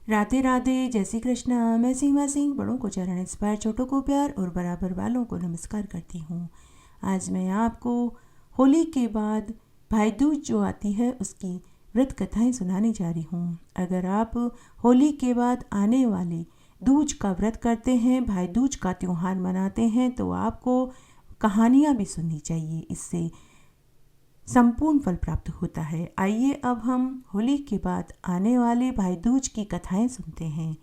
राधे राधे, जय श्री कृष्णा। मैं सीमा सिंह बड़ों को चरण इंस्पायर, छोटों को प्यार और बराबर वालों को नमस्कार करती हूँ। आज मैं आपको होली के बाद भाई दूज जो आती है उसकी व्रत कथाएं सुनाने जा रही हूँ। अगर आप होली के बाद आने वाले दूज का व्रत करते हैं, भाई दूज का त्यौहार मनाते हैं, तो आपको कहानियाँ भी सुननी चाहिए। इससे संपूर्ण फल प्राप्त होता है। आइए अब हम होली के बाद आने वाले भाई दूज की कथाएं सुनते हैं।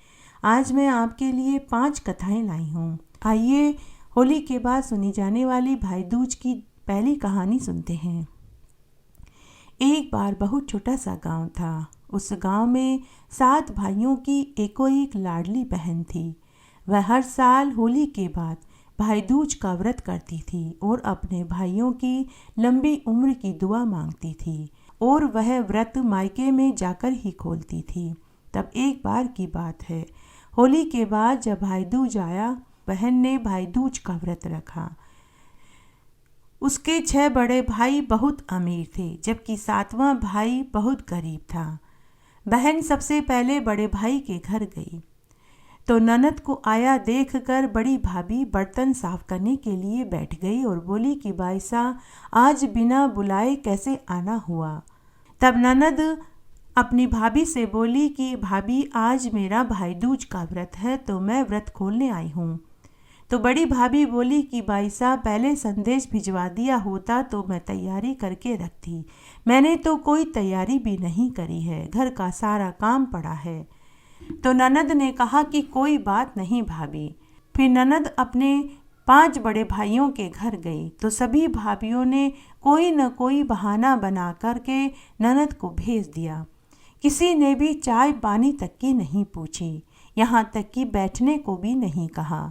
आज मैं आपके लिए 5 कथाएं लाई हूँ। आइए होली के बाद सुनी जाने वाली भाई दूज की पहली कहानी सुनते हैं। एक बार बहुत छोटा सा गांव था। उस गांव में 7 भाइयों की एक लाडली बहन थी। वह हर साल होली के बाद भाई दूज का व्रत करती थी और अपने भाइयों की लंबी उम्र की दुआ मांगती थी, और वह व्रत मायके में जाकर ही खोलती थी। तब एक बार की बात है, होली के बाद जब भाई दूज आया, बहन ने भाई दूज का व्रत रखा। उसके 6 बड़े भाई बहुत अमीर थे, जबकि 7वां भाई बहुत गरीब था। बहन सबसे पहले बड़े भाई के घर गई तो ननद को आया देखकर बड़ी भाभी बर्तन साफ करने के लिए बैठ गई और बोली कि बाईसा, आज बिना बुलाए कैसे आना हुआ। तब ननद अपनी भाभी से बोली कि भाभी, आज मेरा भाई दूज का व्रत है तो मैं व्रत खोलने आई हूँ। तो बड़ी भाभी बोली कि बाईसा, पहले संदेश भिजवा दिया होता तो मैं तैयारी करके रखती। मैंने तो कोई तैयारी भी नहीं करी है, घर का सारा काम पड़ा है। तो ननद ने कहा कि कोई बात नहीं भाभी। फिर ननद अपने 5 बड़े भाइयों के घर गई तो सभी भाभियों ने कोई न कोई बहाना बना करके ननद को भेज दिया। किसी ने भी चाय पानी तक की नहीं पूछी, यहाँ तक कि बैठने को भी नहीं कहा।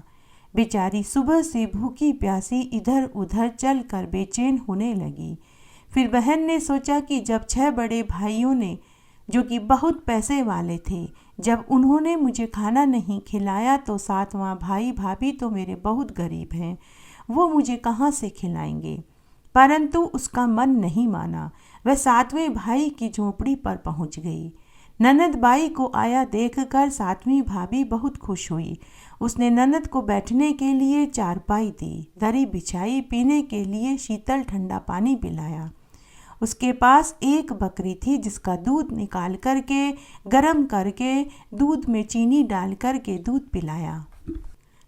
बेचारी सुबह से भूखी प्यासी इधर उधर चल कर बेचैन होने लगी। फिर बहन ने सोचा कि जब 6 बड़े भाइयों ने, जो कि बहुत पैसे वाले थे, जब उन्होंने मुझे खाना नहीं खिलाया तो 7वां भाई भाभी तो मेरे बहुत गरीब हैं, वो मुझे कहाँ से खिलाएंगे। परंतु उसका मन नहीं माना। वह 7वें भाई की झोपड़ी पर पहुँच गई। ननद बाई को आया देखकर 7वीं भाभी बहुत खुश हुई। उसने ननद को बैठने के लिए चारपाई दी, दरी बिछाई, पीने के लिए शीतल ठंडा पानी पिलाया। उसके पास एक बकरी थी जिसका दूध निकाल करके गरम करके दूध में चीनी डाल करके दूध पिलाया।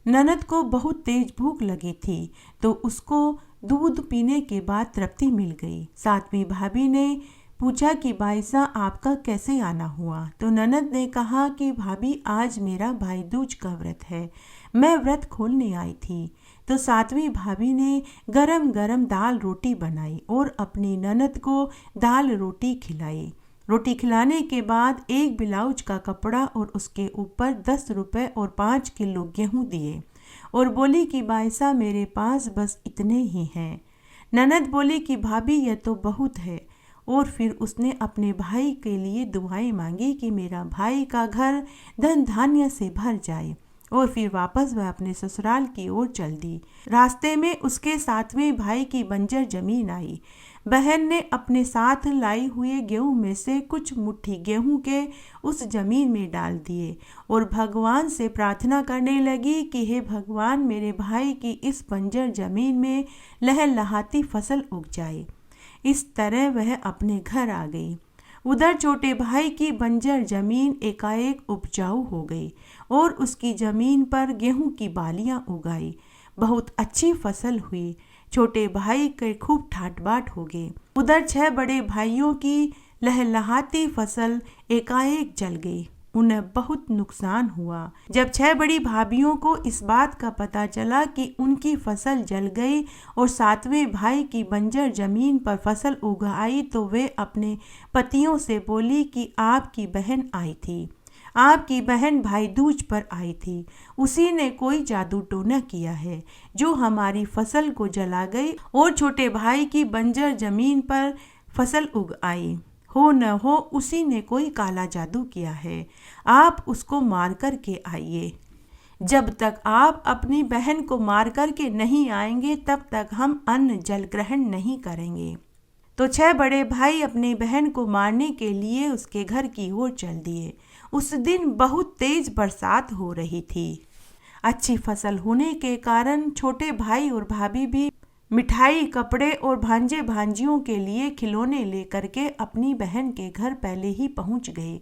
ननद को बहुत तेज भूख लगी थी तो उसको दूध पीने के बाद तृप्ति मिल गई। 7वीं भाभी ने पूछा कि बाईसा, आपका कैसे आना हुआ। तो ननद ने कहा कि भाभी, आज मेरा भाई दूज का व्रत है, मैं व्रत खोलने आई थी। तो 7वीं भाभी ने गरम गरम दाल रोटी बनाई और अपनी ननद को दाल रोटी खिलाई। रोटी खिलाने के बाद एक ब्लाउज का कपड़ा और उसके ऊपर 10 रुपए और 5 किलो गेहूं दिए और बोली कि बाईसा, मेरे पास बस इतने ही हैं। ननद बोली कि भाभी, यह तो बहुत है। और फिर उसने अपने भाई के लिए दुआएं मांगी कि मेरा भाई का घर धन धान्य से भर जाए, और फिर वापस वह अपने ससुराल की ओर चल दी। रास्ते में उसके 7वें भाई की बंजर जमीन आई। बहन ने अपने साथ लाई हुए गेहूं में से कुछ मुट्ठी गेहूं के उस जमीन में डाल दिए और भगवान से प्रार्थना करने लगी कि हे भगवान, मेरे भाई की इस बंजर जमीन में लहलहाती फसल उग जाए। इस तरह वह अपने घर आ गई। उधर छोटे भाई की बंजर जमीन एकाएक उपजाऊ हो गई और उसकी जमीन पर गेहूं की बालियां उगाई। बहुत अच्छी फसल हुई। छोटे भाई के खूब ठाट बाट हो गए। उधर 6 बड़े भाइयों की लहलहाती फसल एकाएक जल गई। उन्हें बहुत नुकसान हुआ। जब 6 बड़ी भाभियों को इस बात का पता चला कि उनकी फसल जल गई और 7वें भाई की बंजर जमीन पर फसल उगाई, तो वे अपने पतियों से बोली कि आपकी बहन आई थी, आपकी बहन भाई दूज पर आई थी। उसी ने कोई जादू टोना किया है जो हमारी फसल को जला गई और छोटे भाई की बंजर जमीन पर फसल उग आई। हो न हो उसी ने कोई काला जादू किया है। आप उसको मार कर के आइए। जब तक आप अपनी बहन को मार कर के नहीं आएंगे तब तक हम अन्न जल ग्रहण नहीं करेंगे। तो 6 बड़े भाई अपनी बहन को मारने के लिए उसके घर की ओर चल दिए। उस दिन बहुत तेज बरसात हो रही थी। अच्छी फसल होने के कारण छोटे भाई और भाभी भी मिठाई, कपड़े और भांजे भांजियों के लिए खिलौने लेकर के अपनी बहन के घर पहले ही पहुंच गए।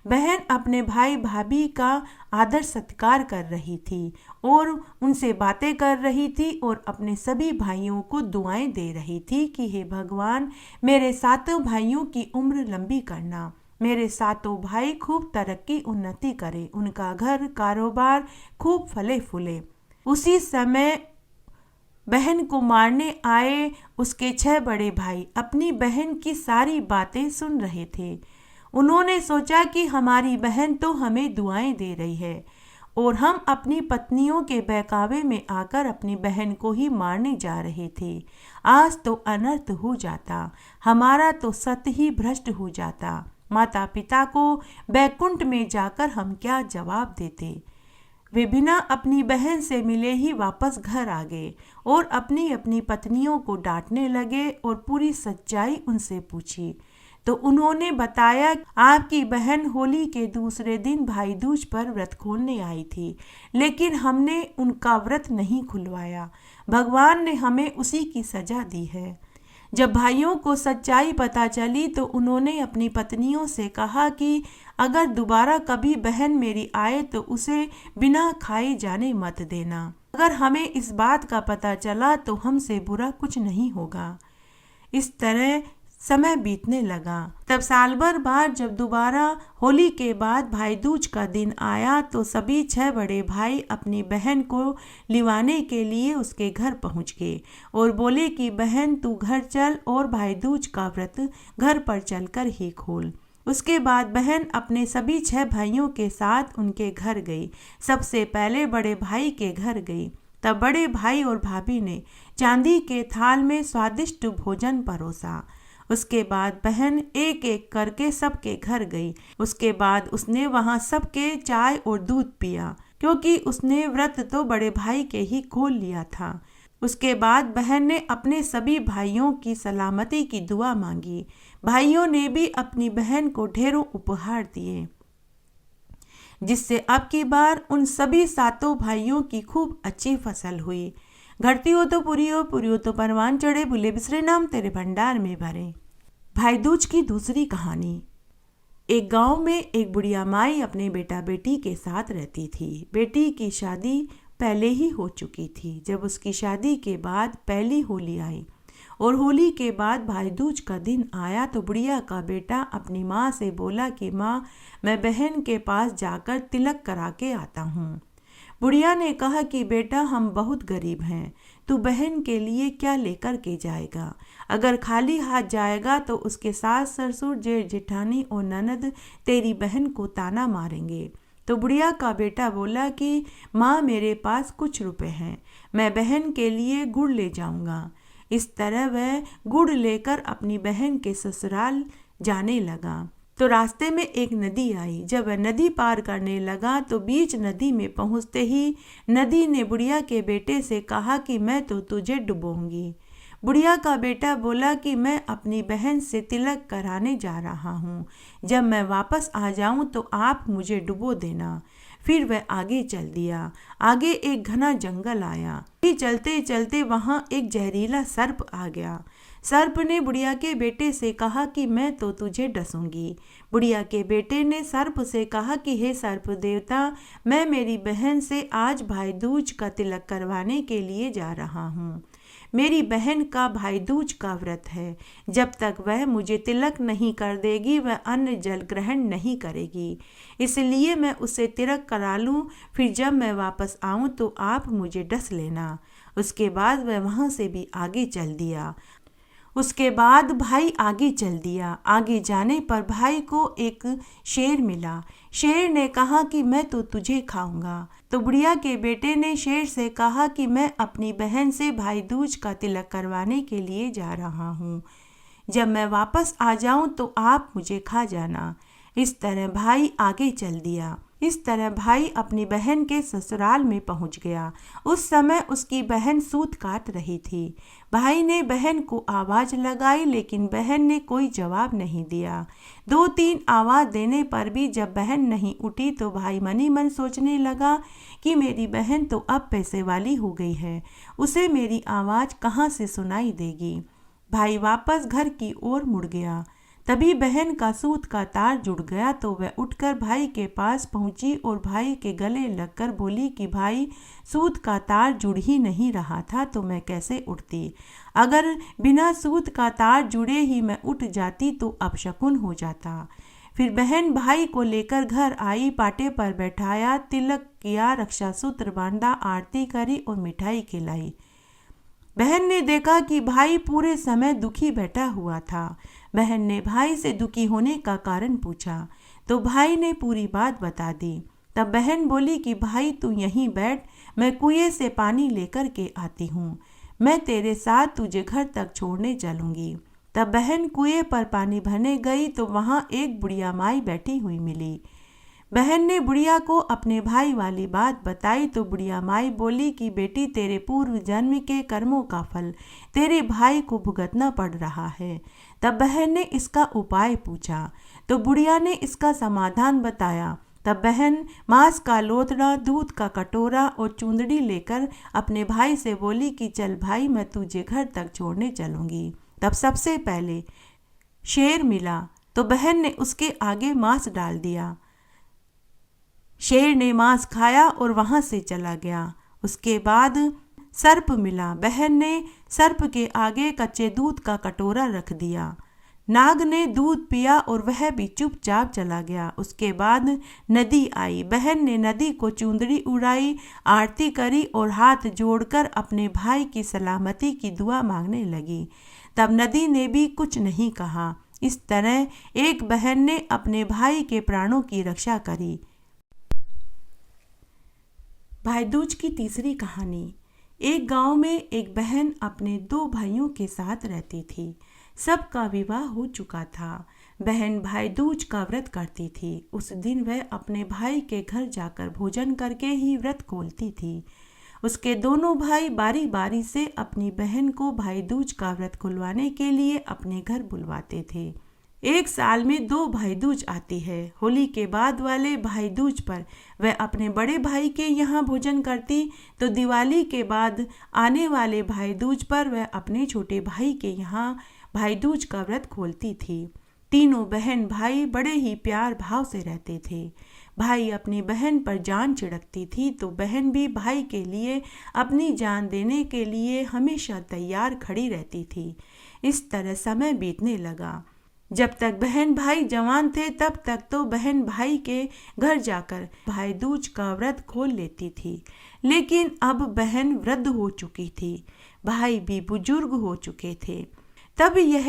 बहन अपने भाई भाभी का आदर सत्कार कर रही थी और उनसे बातें कर रही थी और अपने सभी भाइयों को दुआएं दे रही थी कि हे भगवान, मेरे सातों भाइयों की उम्र लंबी करना, मेरे सातों भाई खूब तरक्की उन्नति करें, उनका घर कारोबार खूब फले फूले। उसी समय बहन को मारने आए उसके 6 बड़े भाई अपनी बहन की सारी बातें सुन रहे थे। उन्होंने सोचा कि हमारी बहन तो हमें दुआएं दे रही है और हम अपनी पत्नियों के बहकावे में आकर अपनी बहन को ही मारने जा रहे थे। आज तो अनर्थ हो जाता, हमारा तो सत ही भ्रष्ट हो जाता। माता पिता को बैकुंठ में जाकर हम क्या जवाब देते। वे बिना अपनी बहन से मिले ही वापस घर आ गए और अपनी अपनी पत्नियों को डांटने लगे और पूरी सच्चाई उनसे पूछी। तो उन्होंने बताया, आपकी बहन होली के दूसरे दिन भाई दूज पर व्रत खोलने आई थी, लेकिन हमने उनका व्रत नहीं खुलवाया। भगवान ने हमें उसी की सजा दी है। जब भाइयों को सच्चाई पता चली तो उन्होंने अपनी पत्नियों से कहा कि अगर दोबारा कभी बहन मेरी आए तो उसे बिना खाए जाने मत देना। अगर हमें इस बात का पता चला तो हमसे बुरा कुछ नहीं होगा। इस तरह समय बीतने लगा। तब साल भर बाद जब दोबारा होली के बाद भाई दूज का दिन आया तो सभी 6 बड़े भाई अपनी बहन को लिवाने के लिए उसके घर पहुंच गए और बोले कि बहन तू घर चल और भाई दूज का व्रत घर पर चलकर ही खोल। उसके बाद बहन अपने सभी 6 भाइयों के साथ उनके घर गई। सबसे पहले बड़े भाई के घर गई। तब बड़े भाई और भाभी ने चांदी के थाल में स्वादिष्ट भोजन परोसा। उसके बाद बहन एक एक करके सबके घर गई। उसके बाद उसने वहां सबके चाय और दूध पिया, क्योंकि उसने व्रत तो बड़े भाई के ही खोल लिया था। उसके बाद बहन ने अपने सभी भाइयों की सलामती की दुआ मांगी। भाइयों ने भी अपनी बहन को ढेरों उपहार दिए, जिससे अब की बार उन सभी 7 भाइयों की खूब अच्छी फसल हुई। घटती हो तो पूरी हो, पूरी हो तो परवान चढ़े, भूले बिसरे नाम तेरे भंडार में भरे। भाई दूज की दूसरी कहानी। एक गांव में एक बुढ़िया माई अपने बेटा बेटी के साथ रहती थी। बेटी की शादी पहले ही हो चुकी थी। जब उसकी शादी के बाद पहली होली आई और होली के बाद भाई दूज का दिन आया तो बुढ़िया का बेटा अपनी माँ से बोला कि माँ, मैं बहन के पास जाकर तिलक करा के आता हूँ। बुढ़िया ने कहा कि बेटा, हम बहुत गरीब हैं, तू बहन के लिए क्या लेकर के जाएगा? अगर खाली हाथ जाएगा तो उसके सास ससुर, जेठ जेठानी और ननद तेरी बहन को ताना मारेंगे। तो बुढ़िया का बेटा बोला कि माँ, मेरे पास कुछ रुपए हैं, मैं बहन के लिए गुड़ ले जाऊंगा। इस तरह वह गुड़ लेकर अपनी बहन के ससुराल जाने लगा। तो रास्ते में एक नदी आई। जब वह नदी पार करने लगा तो बीच नदी में पहुंचते ही नदी ने बुढ़िया के बेटे से कहा कि मैं तो तुझे डुबोऊंगी। बुढ़िया का बेटा बोला कि मैं अपनी बहन से तिलक कराने जा रहा हूँ, जब मैं वापस आ जाऊँ तो आप मुझे डुबो देना। फिर वह आगे चल दिया। आगे एक घना जंगल आया। चलते चलते वहाँ एक जहरीला सर्प आ गया। सर्प ने बुढ़िया के बेटे से कहा कि मैं तो तुझे डसूंगी। बुढ़िया के बेटे ने सर्प से कहा कि हे सर्प देवता, मैं मेरी बहन से आज भाई दूज का तिलक करवाने के लिए जा रहा हूँ। मेरी बहन का भाई दूज का व्रत है। जब तक वह मुझे तिलक नहीं कर देगी वह अन्न जल ग्रहण नहीं करेगी, इसलिए मैं उसे तिलक करा लूँ, फिर जब मैं वापस आऊँ तो आप मुझे डस लेना। उसके बाद वह वहाँ से भी आगे चल दिया। उसके बाद भाई आगे चल दिया। आगे जाने पर भाई को एक शेर मिला। शेर ने कहा कि मैं तो तुझे खाऊंगा। तो बुढ़िया के बेटे ने शेर से कहा कि मैं अपनी बहन से भाई दूज का तिलक करवाने के लिए जा रहा हूँ, जब मैं वापस आ जाऊँ तो आप मुझे खा जाना। इस तरह भाई आगे चल दिया। इस तरह भाई अपनी बहन के ससुराल में पहुंच गया। उस समय उसकी बहन सूत काट रही थी। भाई ने बहन को आवाज़ लगाई, लेकिन बहन ने कोई जवाब नहीं दिया। 2-3 आवाज़ देने पर भी जब बहन नहीं उठी तो भाई मनी मन सोचने लगा कि मेरी बहन तो अब पैसे वाली हो गई है, उसे मेरी आवाज़ कहाँ से सुनाई देगी। भाई वापस घर की ओर मुड़ गया। तभी बहन का सूत का तार जुड़ गया तो वह उठकर भाई के पास पहुंची और भाई के गले लगकर बोली कि भाई, सूत का तार जुड़ ही नहीं रहा था तो मैं कैसे उठती। अगर बिना सूत का तार जुड़े ही मैं उठ जाती तो अपशकुन हो जाता। फिर बहन भाई को लेकर घर आई, पाटे पर बैठाया, तिलक किया, रक्षा सूत्र बांधा, आरती करी और मिठाई खिलाई। बहन ने देखा कि भाई पूरे समय दुखी बैठा हुआ था। बहन ने भाई से दुखी होने का कारण पूछा तो भाई ने पूरी बात बता दी। तब बहन बोली कि भाई तू यहीं बैठ, मैं कुएं से पानी लेकर के आती हूँ, मैं तेरे साथ तुझे घर तक छोड़ने चलूँगी। तब बहन कुएं पर पानी भरने गई तो वहाँ एक बुढ़िया माई बैठी हुई मिली। बहन ने बुढ़िया को अपने भाई वाली बात बताई तो बुढ़िया माई बोली कि बेटी, तेरे पूर्व जन्म के कर्मों का फल तेरे भाई को भुगतना पड़ रहा है। तब बहन ने इसका उपाय पूछा तो बुढ़िया ने इसका समाधान बताया। तब बहन मांस का लोथड़ा, दूध का कटोरा और चूंदड़ी लेकर अपने भाई से बोली कि चल भाई, मैं तुझे घर तक छोड़ने चलूँगी। तब सबसे पहले शेर मिला तो बहन ने उसके आगे मांस डाल दिया। शेर ने मांस खाया और वहाँ से चला गया। उसके बाद सर्प मिला। बहन ने सर्प के आगे कच्चे दूध का कटोरा रख दिया। नाग ने दूध पिया और वह भी चुपचाप चला गया। उसके बाद नदी आई। बहन ने नदी को चुंदड़ी उड़ाई, आरती करी और हाथ जोड़कर अपने भाई की सलामती की दुआ मांगने लगी। तब नदी ने भी कुछ नहीं कहा। इस तरह एक बहन ने अपने भाई के प्राणों की रक्षा करी। भाई दूज की तीसरी कहानी। एक गांव में एक बहन अपने 2 भाइयों के साथ रहती थी। सबका विवाह हो चुका था। बहन भाई दूज का व्रत करती थी। उस दिन वह अपने भाई के घर जाकर भोजन करके ही व्रत खोलती थी। उसके दोनों भाई बारी बारी से अपनी बहन को भाई दूज का व्रत खुलवाने के लिए अपने घर बुलवाते थे। एक साल में 2 भाई दूज आती है। होली के बाद वाले भाई दूज पर वह अपने बड़े भाई के यहाँ भोजन करती तो दिवाली के बाद आने वाले भाई दूज पर वह अपने छोटे भाई के यहाँ भाई दूज का व्रत खोलती थी। तीनों बहन भाई बड़े ही प्यार भाव से रहते थे। भाई अपनी बहन पर जान छिड़कती थी तो बहन भी भाई के लिए अपनी जान देने के लिए हमेशा तैयार खड़ी रहती थी। इस तरह समय बीतने लगा। जब तक बहन भाई जवान थे तब तक तो बहन भाई के घर जाकर भाई दूज का व्रत खोल लेती थी। लेकिन अब बहन वृद्ध हो चुकी थी, भाई भी बुजुर्ग हो चुके थे। तब यह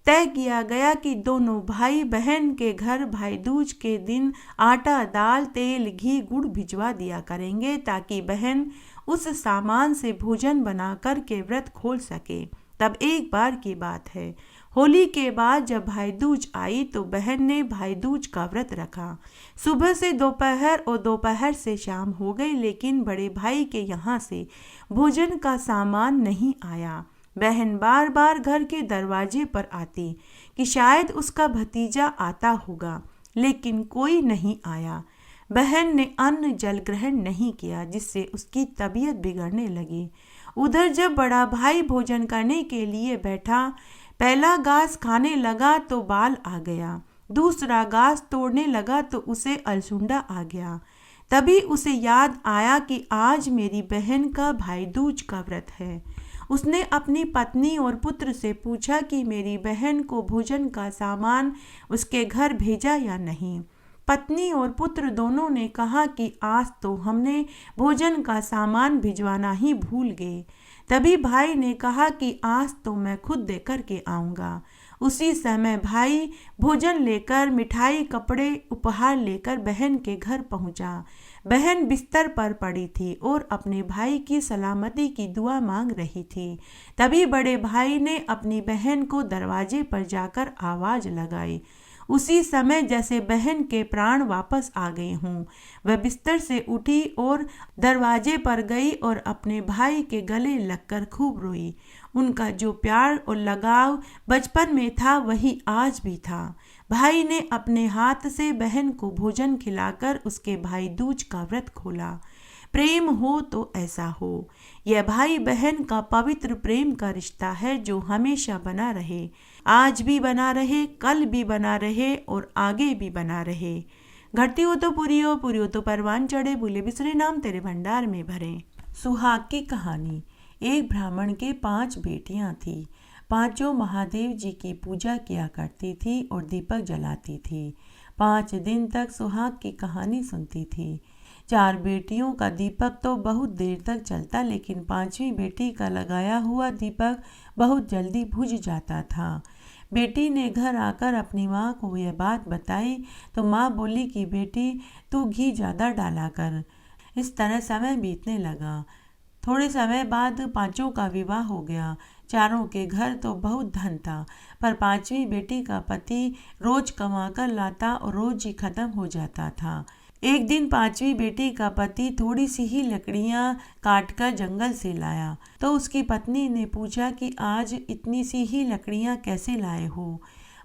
तय किया गया कि दोनों भाई बहन के घर भाई दूज के दिन आटा, दाल, तेल, घी, गुड़ भिजवा दिया करेंगे ताकि बहन उस सामान से भोजन बना कर के व्रत खोल सके। तब एक बार की बात है, होली के बाद जब भाई दूज आई तो बहन ने भाई दूज का व्रत रखा। सुबह से दोपहर और दोपहर से शाम हो गई, लेकिन बड़े भाई के यहाँ से भोजन का सामान नहीं आया। बहन बार बार घर के दरवाजे पर आती कि शायद उसका भतीजा आता होगा, लेकिन कोई नहीं आया। बहन ने अन्न जल ग्रहण नहीं किया, जिससे उसकी तबीयत बिगड़ने लगी। उधर जब बड़ा भाई भोजन करने के लिए बैठा, पहला घास खाने लगा तो बाल आ गया, दूसरा घास तोड़ने लगा तो उसे अलसुंडा आ गया। तभी उसे याद आया कि आज मेरी बहन का भाई दूज का व्रत है। उसने अपनी पत्नी और पुत्र से पूछा कि मेरी बहन को भोजन का सामान उसके घर भेजा या नहीं। पत्नी और पुत्र दोनों ने कहा कि आज तो हमने भोजन का सामान भिजवाना ही भूल गए। तभी भाई ने कहा कि आज तो मैं खुद देकर के आऊँगा। उसी समय भाई भोजन लेकर, मिठाई, कपड़े, उपहार लेकर बहन के घर पहुँचा। बहन बिस्तर पर पड़ी थी और अपने भाई की सलामती की दुआ मांग रही थी। तभी बड़े भाई ने अपनी बहन को दरवाजे पर जाकर आवाज़ लगाई। उसी समय जैसे बहन के प्राण वापस आ गए हों। वह बिस्तर से उठी और दरवाजे पर गई और अपने भाई के गले लगकर खूब रोई। उनका जो प्यार और लगाव बचपन में था वही आज भी था। भाई ने अपने हाथ से बहन को भोजन खिलाकर उसके भाई दूज का व्रत खोला। प्रेम हो तो ऐसा हो। यह भाई बहन का पवित्र प्रेम का रिश्ता है जो हमेशा बना रहे, आज भी बना रहे, कल भी बना रहे और आगे भी बना रहे। घटती हो तो पूरी हो तो परवान चढ़े, भूले बिसरे नाम तेरे भंडार में भरे। सुहाग की कहानी। एक ब्राह्मण के 5 बेटियां थीं। पांचों महादेव जी की पूजा किया करती थी और दीपक जलाती थी। 5 दिन तक सुहाग की कहानी सुनती थी। 4 बेटियों का दीपक तो बहुत देर तक चलता, लेकिन 5वीं बेटी का लगाया हुआ दीपक बहुत जल्दी बुझ जाता था। बेटी ने घर आकर अपनी माँ को यह बात बताई तो माँ बोली कि बेटी तू घी ज़्यादा डाला कर। इस तरह समय बीतने लगा। थोड़े समय बाद 5 का विवाह हो गया। चारों के घर तो बहुत धन था, पर 5वीं बेटी का पति रोज कमाकर लाता और रोज ही खत्म हो जाता था। एक दिन 5वीं बेटी का पति थोड़ी सी ही लकड़ियां काटकर जंगल से लाया तो उसकी पत्नी ने पूछा कि आज इतनी सी ही लकड़ियां कैसे लाए हो।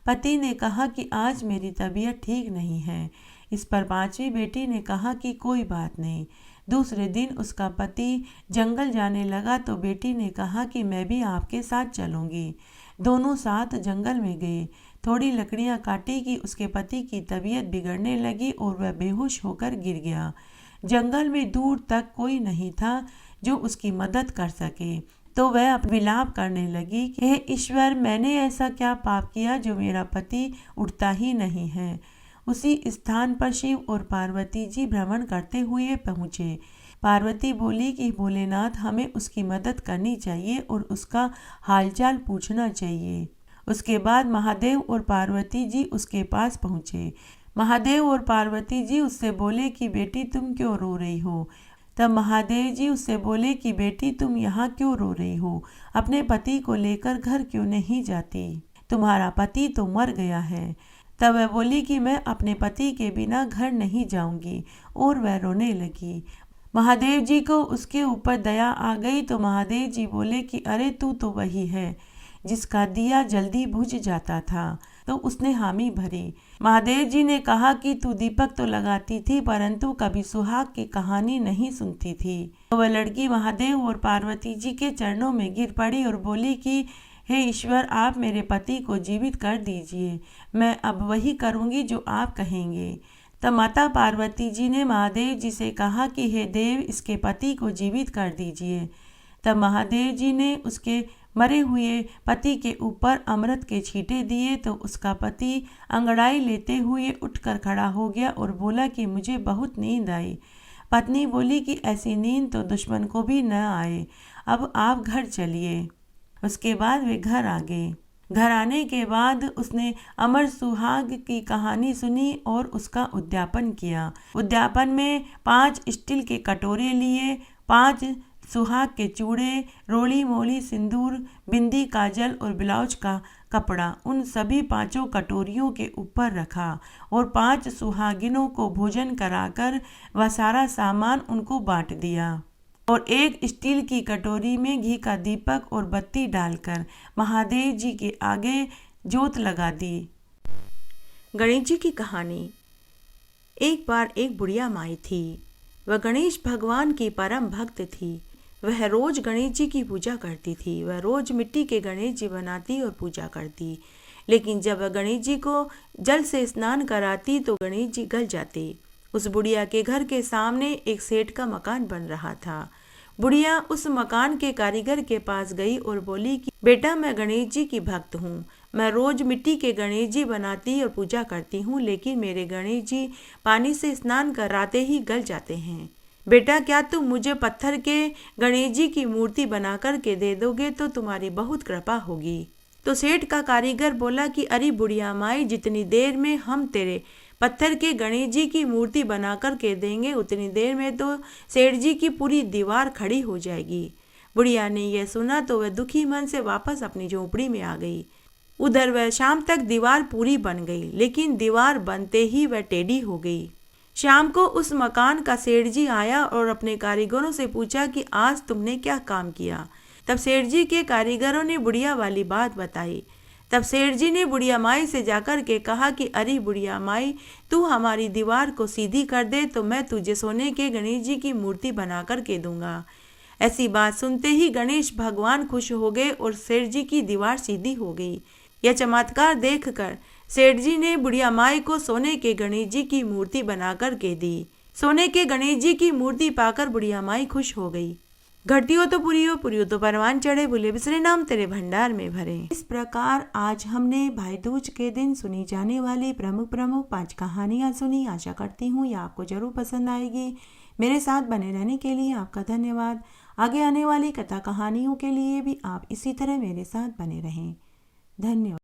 पति ने कहा कि आज मेरी तबीयत ठीक नहीं है। इस पर 5वीं बेटी ने कहा कि कोई बात नहीं। दूसरे दिन उसका पति जंगल जाने लगा तो बेटी ने कहा कि मैं भी आपके साथ चलूंगी। दोनों साथ जंगल में गए। थोड़ी लकड़ियां काटी कि उसके पति की तबीयत बिगड़ने लगी और वह बेहोश होकर गिर गया। जंगल में दूर तक कोई नहीं था जो उसकी मदद कर सके, तो वह विलाप करने लगी कि हे ईश्वर, मैंने ऐसा क्या पाप किया जो मेरा पति उठता ही नहीं है। उसी स्थान पर शिव और पार्वती जी भ्रमण करते हुए पहुँचे। पार्वती बोली कि भोलेनाथ, हमें उसकी मदद करनी चाहिए और उसका हालचाल पूछना चाहिए। उसके बाद महादेव और पार्वती जी उसके पास पहुँचे। महादेव और पार्वती जी उससे बोले कि बेटी तुम क्यों रो रही हो। तब महादेव जी उससे बोले कि बेटी तुम यहाँ क्यों रो रही हो, अपने पति को लेकर घर क्यों नहीं जाती, तुम्हारा पति तो मर गया है। तब वह बोली कि मैं अपने पति के बिना घर नहीं जाऊंगी और वह रोने लगी। महादेव जी को उसके ऊपर दया आ गई तो महादेव जी बोले कि अरे तू तो वही है जिसका दिया जल्दी बुझ जाता था। तो उसने हामी भरी। महादेव जी ने कहा कि तू दीपक तो लगाती थी परंतु कभी सुहाग की कहानी नहीं सुनती थी। तो वह लड़की महादेव और पार्वती जी के चरणों में गिर पड़ी और बोली कि हे ईश्वर, आप मेरे पति को जीवित कर दीजिए, मैं अब वही करूंगी जो आप कहेंगे। तब माता पार्वती जी ने महादेव जी से कहा कि हे देव, इसके पति को जीवित कर दीजिए। तब महादेव जी ने उसके मरे हुए पति के ऊपर अमृत के छींटे दिए तो उसका पति अंगड़ाई लेते हुए उठकर खड़ा हो गया और बोला कि मुझे बहुत नींद आई। पत्नी बोली कि ऐसी नींद तो दुश्मन को भी न आए, अब आप घर चलिए। उसके बाद वे घर आ गए। घर आने के बाद उसने अमर सुहाग की कहानी सुनी और उसका उद्यापन किया। उद्यापन में 5 स्टील के कटोरे लिए, 5 सुहाग के चूड़े, रोली मोली सिंदूर, बिंदी, काजल और ब्लाउज का कपड़ा उन सभी 5 कटोरियों के ऊपर रखा और 5 सुहागिनों को भोजन कराकर वह सारा सामान उनको बांट दिया और एक स्टील की कटोरी में घी का दीपक और बत्ती डालकर महादेव जी के आगे जोत लगा दी। गणेश जी की कहानी। एक बार एक बुढ़िया माई थी। वह गणेश भगवान की परम भक्त थी। वह रोज गणेश जी की पूजा करती थी। वह रोज मिट्टी के गणेश जी बनाती और पूजा करती, लेकिन जब वह गणेश जी को जल से स्नान कराती तो गणेश जी गल जाते। उस बुढ़िया के घर के सामने एक सेठ का मकान बन रहा था। बुढ़िया उस मकान के कारीगर के पास गई और बोली कि बेटा, मैं गणेश जी की भक्त हूँ। मैं रोज मिट्टी के गणेश जी बनाती और पूजा करती हूँ, लेकिन मेरे गणेश जी पानी से स्नान कराते ही गल जाते हैं। बेटा, क्या तुम मुझे पत्थर के गणेश जी की मूर्ति बना कर के दे दोगे तो तुम्हारी बहुत कृपा होगी। तो सेठ का कारीगर बोला कि अरे बुढ़िया माई, जितनी देर में हम तेरे पत्थर के गणेश जी की मूर्ति बना कर के देंगे उतनी देर में तो सेठ जी की पूरी दीवार खड़ी हो जाएगी। बुढ़िया ने यह सुना तो वह दुखी मन से वापस अपनी झोपड़ी में आ गई। उधर वह शाम तक दीवार पूरी बन गई, लेकिन दीवार बनते ही वह टेढ़ी हो गई। शाम को उस मकान का सेठ जी आया और अपने कारीगरों से पूछा कि आज तुमने क्या काम किया। तब सेठ जी के कारीगरों ने बुढ़िया वाली बात बताई। तब सेठ जी ने बुढ़िया माई से जाकर के कहा कि अरे बुढ़िया माई, तू हमारी दीवार को सीधी कर दे तो मैं तुझे सोने के गणेश जी की मूर्ति बना कर के दूंगा। ऐसी बात सुनते ही गणेश भगवान खुश हो गए और सेठ जी की दीवार सीधी हो गई। यह चमत्कार देखकर सेठ जी ने बुढ़िया माई को सोने के गणेश जी की मूर्ति बनाकर के दी। सोने के गणेश जी की मूर्ति पाकर बुढ़िया माई खुश हो गई। घटी हो तो पूरी हो तो परवान चढ़े, भूले बिसरे नाम तेरे भंडार में भरे। इस प्रकार आज हमने भाई दूज के दिन सुनी जाने वाली प्रमुख 5 कहानियाँ सुनी। आशा करती हूँ ये आपको जरूर पसंद आएगी। मेरे साथ बने रहने के लिए आपका धन्यवाद। आगे आने वाली कथा कहानियों के लिए भी आप इसी तरह मेरे साथ बने रहें। धन्यवाद।